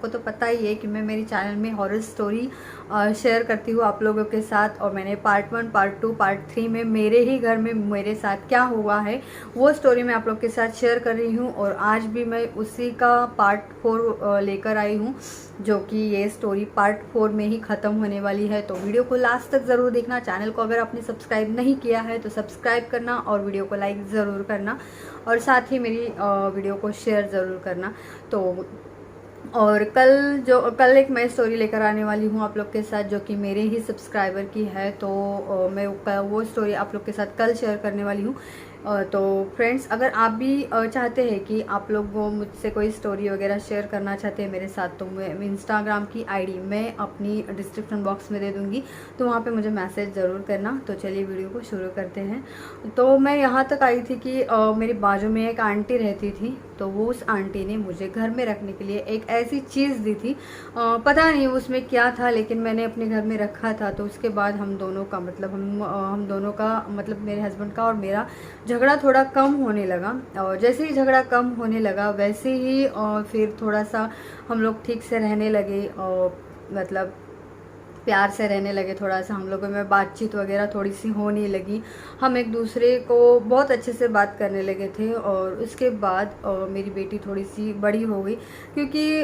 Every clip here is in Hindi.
को तो पता ही है कि मैं मेरी चैनल में हॉरर स्टोरी शेयर करती हूँ आप लोगों के साथ। और मैंने पार्ट 1, पार्ट 2, पार्ट 3 में मेरे ही घर में मेरे साथ क्या हुआ है वो स्टोरी मैं आप लोग के साथ शेयर कर रही हूँ। और आज भी मैं उसी का पार्ट 4 लेकर आई हूँ, जो कि ये स्टोरी पार्ट 4 में ही ख़त्म होने वाली है। तो वीडियो को लास्ट तक ज़रूर देखना। चैनल को अगर आपने सब्सक्राइब नहीं किया है तो सब्सक्राइब करना और वीडियो को लाइक ज़रूर करना और साथ ही मेरी वीडियो को शेयर ज़रूर करना। तो और कल एक मैं स्टोरी लेकर आने वाली हूँ आप लोग के साथ, जो कि मेरे ही सब्सक्राइबर की है। तो मैं वो स्टोरी आप लोग के साथ कल शेयर करने वाली हूँ। तो फ्रेंड्स, अगर आप भी चाहते हैं कि आप लोग मुझसे कोई स्टोरी वगैरह शेयर करना चाहते हैं मेरे साथ, तो मैं इंस्टाग्राम की आईडी मैं अपनी डिस्क्रिप्शन बॉक्स में दे दूँगी, तो वहाँ पे मुझे मैसेज ज़रूर करना। तो चलिए वीडियो को शुरू करते हैं। तो मैं यहाँ तक आई थी कि मेरी बाजू में एक आंटी रहती थी, तो वो उस आंटी ने मुझे घर में रखने के लिए एक ऐसी चीज़ दी थी। पता नहीं उसमें क्या था, लेकिन मैंने अपने घर में रखा था। तो उसके बाद हम दोनों का मतलब हम दोनों का मतलब मेरे हस्बैंड का और मेरा झगड़ा थोड़ा कम होने लगा। और जैसे ही झगड़ा कम होने लगा वैसे ही फिर थोड़ा सा हम लोग ठीक से रहने लगे और मतलब प्यार से रहने लगे। थोड़ा सा हम लोगों में बातचीत वगैरह थोड़ी सी होने लगी। हम एक दूसरे को बहुत अच्छे से बात करने लगे थे। और उसके बाद मेरी बेटी थोड़ी सी बड़ी हो गई, क्योंकि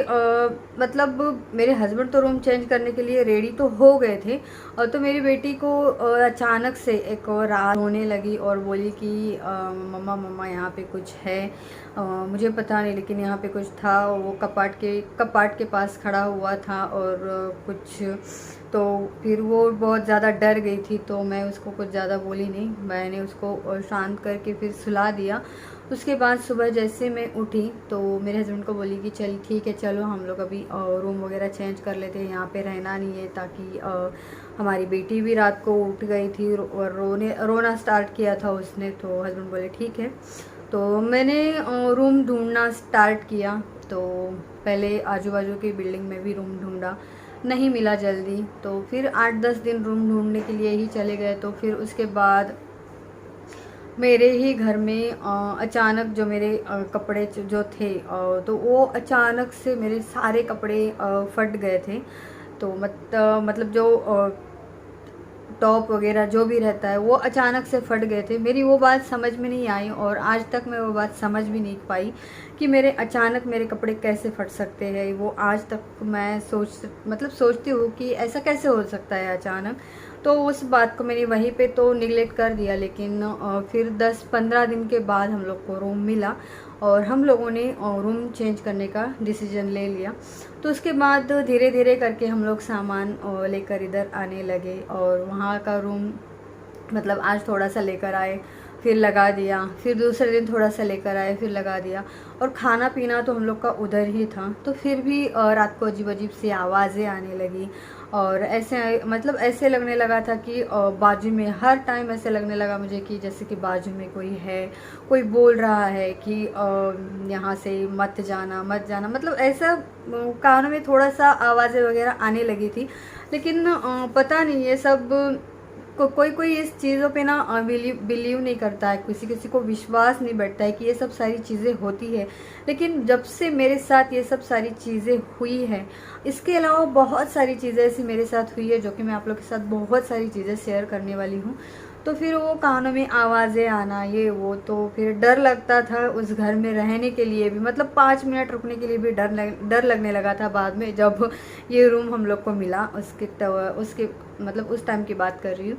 मतलब मेरे हस्बैंड तो रूम चेंज करने के लिए रेडी तो हो गए थे। तो मेरी बेटी को अचानक से एक रात होने लगी और बोली कि मम्मा मम्मा यहाँ पे कुछ है। मुझे पता नहीं, लेकिन यहाँ पे कुछ था। वो कपाट के पास खड़ा हुआ था और कुछ। तो फिर वो बहुत ज़्यादा डर गई थी, तो मैं उसको कुछ ज़्यादा बोली नहीं, मैंने उसको शांत करके फिर सुला दिया। उसके बाद सुबह जैसे मैं उठी तो मेरे हस्बैंड को बोली कि चल ठीक है, चलो हम लोग अभी रूम वगैरह चेंज कर लेते हैं, यहाँ पे रहना नहीं है। ताकि हमारी बेटी भी रात को उठ गई थी और रोना स्टार्ट किया था उसने। तो हस्बैंड बोले ठीक है। तो मैंने रूम ढूंढना स्टार्ट किया। तो पहले आजू बाजू की बिल्डिंग में भी रूम ढूंढा, नहीं मिला जल्दी। तो फिर 8-10 दिन रूम ढूंढने के लिए ही चले गए। तो फिर उसके बाद मेरे ही घर में अचानक जो मेरे कपड़े जो थे, तो वो अचानक से मेरे सारे कपड़े फट गए थे। तो मतलब जो टॉप वगैरह जो भी रहता है वो अचानक से फट गए थे। मेरी वो बात समझ में नहीं आई और आज तक मैं वो बात समझ भी नहीं पाई कि अचानक मेरे कपड़े कैसे फट सकते हैं। वो आज तक मैं सोचती हूँ कि ऐसा कैसे हो सकता है अचानक। तो उस बात को मैंने वहीं पे तो निगलेक्ट कर दिया। लेकिन फिर 10-15 दिन के बाद हम लोग को रूम मिला और हम लोगों ने रूम चेंज करने का डिसीजन ले लिया। तो उसके बाद धीरे धीरे करके हम लोग सामान लेकर इधर आने लगे। और वहाँ का रूम मतलब आज थोड़ा सा लेकर आए, फिर लगा दिया, फिर दूसरे दिन थोड़ा सा लेकर आए, फिर लगा दिया। और खाना पीना तो हम लोग का उधर ही था। तो फिर भी रात को अजीब अजीब सी आवाज़ें आने लगी और ऐसे मतलब ऐसे लगने लगा था कि बाजू में हर टाइम ऐसे लगने लगा मुझे कि जैसे कि बाजू में कोई है, कोई बोल रहा है कि यहाँ से मत जाना मत जाना। मतलब ऐसा कानों में थोड़ा सा आवाज़ें वगैरह आने लगी थी। लेकिन पता नहीं ये सब कोई इस चीज़ों पे ना बिलीव नहीं करता है, किसी किसी को विश्वास नहीं बैठता है कि ये सब सारी चीज़ें होती है। लेकिन जब से मेरे साथ ये सब सारी चीज़ें हुई है, इसके अलावा बहुत सारी चीज़ें ऐसी मेरे साथ हुई है जो कि मैं आप लोग के साथ बहुत सारी चीज़ें शेयर करने वाली हूँ। तो फिर वो कानों में आवाज़ें आना ये वो, तो फिर डर लगता था उस घर में रहने के लिए भी। मतलब 5 मिनट रुकने के लिए भी डर लगने लगा था बाद में, जब ये रूम हम लोग को मिला। उसके मतलब उस टाइम की बात कर रही हूँ।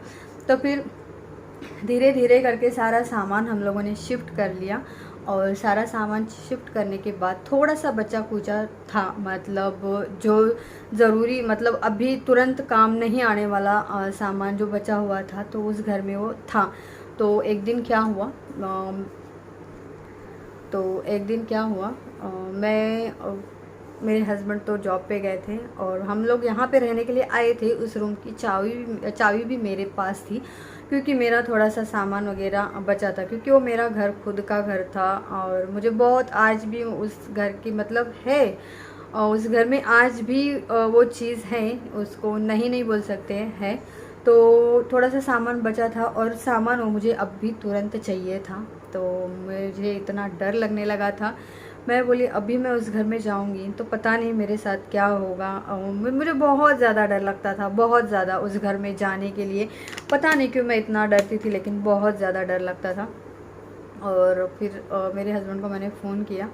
तो फिर धीरे धीरे करके सारा सामान हम लोगों ने शिफ्ट कर लिया। और सारा सामान शिफ्ट करने के बाद थोड़ा सा बचा कुचा था, मतलब जो ज़रूरी मतलब अभी तुरंत काम नहीं आने वाला सामान जो बचा हुआ था, तो उस घर में वो था। तो एक दिन क्या हुआ मैं मेरे हस्बैंड तो जॉब पे गए थे और हम लोग यहाँ पे रहने के लिए आए थे। उस रूम की चाबी भी मेरे पास थी, क्योंकि मेरा थोड़ा सा सामान वगैरह बचा था, क्योंकि वो मेरा घर खुद का घर था। और मुझे बहुत आज भी उस घर की मतलब है, और उस घर में आज भी वो चीज़ है, उसको नहीं बोल सकते हैं। तो थोड़ा सा सामान बचा था और सामान वो मुझे अब भी तुरंत चाहिए था। तो मुझे इतना डर लगने लगा था। मैं बोली अभी मैं उस घर में जाऊंगी तो पता नहीं मेरे साथ क्या होगा। मुझे बहुत ज़्यादा डर लगता था, बहुत ज़्यादा उस घर में जाने के लिए। पता नहीं क्यों मैं इतना डरती थी, लेकिन बहुत ज़्यादा डर लगता था। और फिर मेरे हस्बैंड को मैंने फ़ोन किया,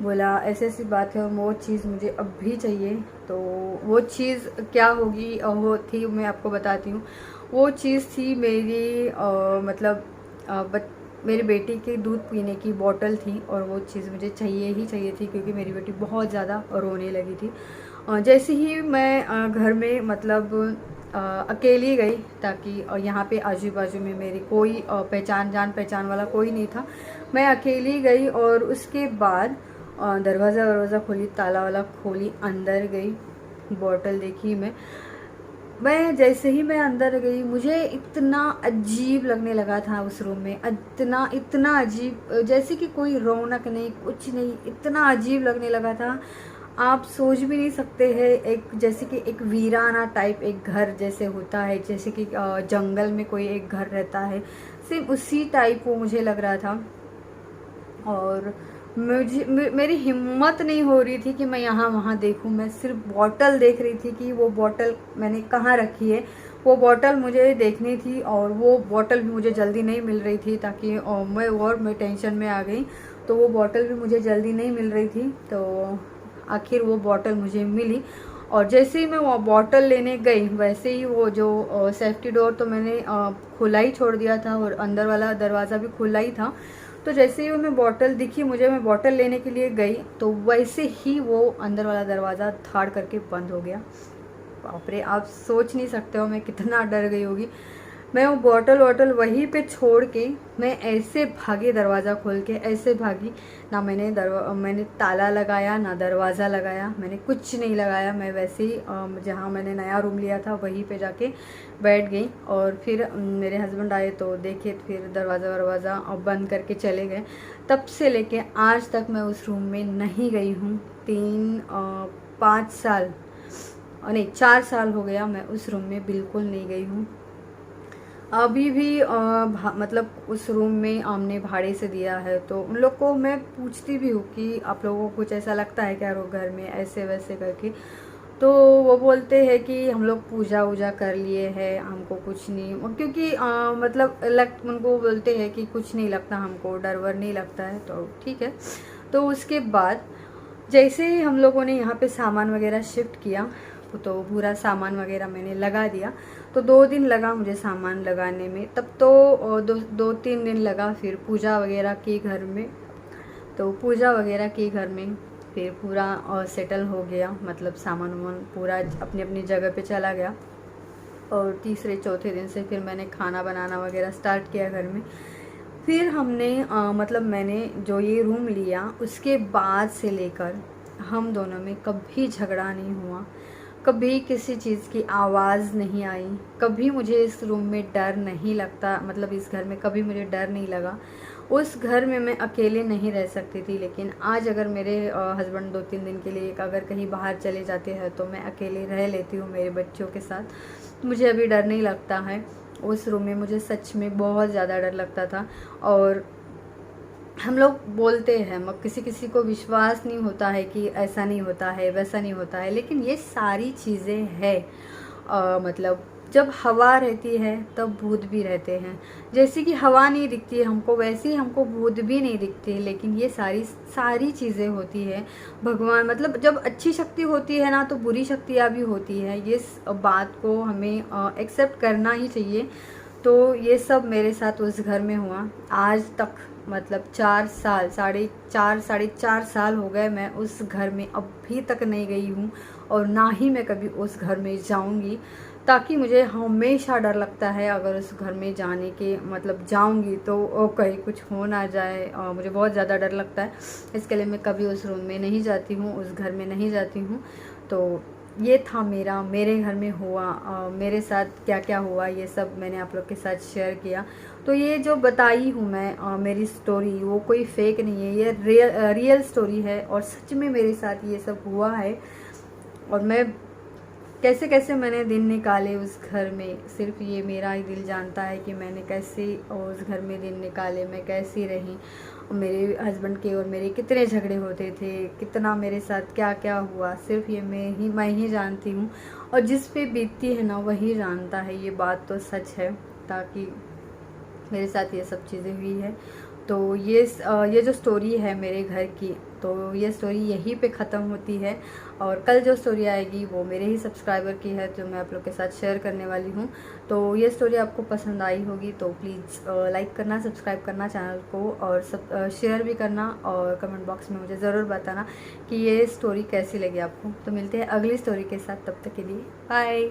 बोला ऐसी ऐसी बात है और वो चीज़ मुझे अब भी चाहिए। तो वो चीज़ क्या होगी वो थी, मैं आपको बताती हूँ। वो चीज़ थी मेरी मतलब मेरी बेटी के दूध पीने की बोतल थी, और वो चीज़ मुझे चाहिए ही चाहिए थी, क्योंकि मेरी बेटी बहुत ज़्यादा रोने लगी थी। जैसे ही मैं घर में मतलब अकेली गई, ताकि यहाँ पे आजू बाजू में मेरी कोई जान पहचान वाला कोई नहीं था। मैं अकेली गई और उसके बाद दरवाज़ा खोली, ताला वाला खोली, अंदर गई, बॉटल देखी। मैं जैसे ही मैं अंदर गई, मुझे इतना अजीब लगने लगा था उस रूम में, इतना अजीब, जैसे कि कोई रौनक नहीं, कुछ नहीं, इतना अजीब लगने लगा था। आप सोच भी नहीं सकते हैं, एक जैसे कि एक वीराना टाइप एक घर जैसे होता है, जैसे कि जंगल में कोई एक घर रहता है, सेम उसी टाइप वो मुझे लग रहा था। और मेरी हिम्मत नहीं हो रही थी कि मैं यहाँ वहाँ देखूँ। मैं सिर्फ बॉटल देख रही थी कि वो बॉटल मैंने कहाँ रखी है। वो बॉटल मुझे देखनी थी, और वो बॉटल भी मुझे जल्दी नहीं मिल रही थी, ताकि मैं टेंशन में आ गई। तो वो बॉटल भी मुझे जल्दी नहीं मिल रही थी, तो आखिर वो बॉटल मुझे मिली। और जैसे ही मैं वो बॉटल लेने गई, वैसे ही वो जो सेफ्टी डोर तो मैंने खुला ही छोड़ दिया था, और अंदर वाला दरवाज़ा भी खुला ही था। तो जैसे ही मैं बॉटल दिखी मुझे, मैं बॉटल लेने के लिए गई, तो वैसे ही वो अंदर वाला दरवाज़ा धाड़ करके बंद हो गया। बाप रे, आप सोच नहीं सकते हो मैं कितना डर गई होगी। मैं वो बॉटल वहीं पे छोड़ के मैं ऐसे भागी, दरवाज़ा खोल के ऐसे भागी। ना मैंने ताला लगाया, ना दरवाज़ा लगाया, मैंने कुछ नहीं लगाया। मैं वैसे ही जहाँ मैंने नया रूम लिया था वहीं पे जाके बैठ गई। और फिर मेरे हस्बैंड आए तो देखे, फिर दरवाज़ा बंद करके चले गए। तब से लेके आज तक मैं उस रूम में नहीं गई हूँ। 5 साल नहीं 4 साल हो गया मैं उस रूम में बिल्कुल नहीं गई हूँ। अभी भी मतलब उस रूम में हमने भाड़े से दिया है, तो उन लोग को मैं पूछती भी हूँ कि आप लोगों को कुछ ऐसा लगता है क्या घर में, ऐसे वैसे करके। तो वो बोलते हैं कि हम लोग पूजा वूजा कर लिए हैं, हमको कुछ नहीं, क्योंकि मतलब उनको बोलते हैं कि कुछ नहीं लगता, हमको डर वर नहीं लगता है, तो ठीक है। तो उसके बाद जैसे ही हम लोगों ने यहाँ पे सामान वगैरह शिफ्ट किया, तो पूरा सामान वगैरह मैंने लगा दिया। तो 2 दिन लगा मुझे सामान लगाने में, तब तो 2-3 दिन लगा। फिर पूजा वगैरह की घर में, तो पूजा वगैरह की घर में, फिर पूरा सेटल हो गया, मतलब सामान वामान पूरा अपनी अपनी जगह पे चला गया। और तीसरे चौथे दिन से फिर मैंने खाना बनाना वगैरह स्टार्ट किया घर में। फिर हमने मतलब मैंने जो ये रूम लिया, उसके बाद से लेकर हम दोनों में कभी झगड़ा नहीं हुआ, कभी किसी चीज़ की आवाज़ नहीं आई, कभी मुझे इस रूम में डर नहीं लगता, मतलब इस घर में कभी मुझे डर नहीं लगा। उस घर में मैं अकेले नहीं रह सकती थी, लेकिन आज अगर मेरे हस्बैंड 2-3 दिन के लिए अगर कहीं बाहर चले जाते हैं तो मैं अकेले रह लेती हूँ मेरे बच्चों के साथ। मुझे अभी डर नहीं लगता है। उस रूम में मुझे सच में बहुत ज़्यादा डर लगता था। और हम लोग बोलते हैं, किसी किसी को विश्वास नहीं होता है कि ऐसा नहीं होता है, वैसा नहीं होता है, लेकिन ये सारी चीज़ें हैं। मतलब जब हवा रहती है तब भूत भी रहते हैं। जैसे कि हवा नहीं दिखती है हमको, वैसे ही हमको भूत भी नहीं दिखते, लेकिन ये सारी चीज़ें होती है। भगवान मतलब जब अच्छी शक्ति होती है ना, तो बुरी शक्तियाँ भी होती है। ये बात को हमें एक्सेप्ट करना ही चाहिए। तो ये सब मेरे साथ उस घर में हुआ। आज तक मतलब 4 साल, साढ़े 4 साल हो गए मैं उस घर में अभी तक नहीं गई हूँ, और ना ही मैं कभी उस घर में जाऊँगी, ताकि मुझे हमेशा डर लगता है अगर उस घर में जाने के मतलब जाऊँगी तो कहीं कुछ हो ना जाए। मुझे बहुत ज़्यादा डर लगता है, इसके लिए मैं कभी उस रूम में नहीं जाती हूँ, उस घर में नहीं जाती हूँ। तो ये था मेरे घर में हुआ, मेरे साथ क्या क्या हुआ, ये सब मैंने आप लोग के साथ शेयर किया। तो ये जो बताई हूँ मैं मेरी स्टोरी, वो कोई फेक नहीं है, ये रियल स्टोरी है, और सच में मेरे साथ ये सब हुआ है। और मैं कैसे कैसे मैंने दिन निकाले उस घर में, सिर्फ ये मेरा ही दिल जानता है कि मैंने कैसे उस घर में दिन निकाले, मैं कैसी रही। मेरे हस्बैंड के और मेरे कितने झगड़े होते थे, कितना मेरे साथ क्या क्या हुआ, सिर्फ ये मैं ही जानती हूँ, और जिस पे बीतती है ना वही जानता है, ये बात तो सच है। ताकि मेरे साथ ये सब चीज़ें हुई है। तो ये जो स्टोरी है मेरे घर की, तो ये स्टोरी यहीं पे ख़त्म होती है। और कल जो स्टोरी आएगी वो मेरे ही सब्सक्राइबर की है, जो मैं आप लोग के साथ शेयर करने वाली हूँ। तो ये स्टोरी आपको पसंद आई होगी तो प्लीज़ लाइक करना, सब्सक्राइब करना चैनल को, और शेयर भी करना, और कमेंट बॉक्स में मुझे ज़रूर बताना कि ये स्टोरी कैसी लगी आपको। तो मिलते हैं अगली स्टोरी के साथ, तब तक के लिए बाय।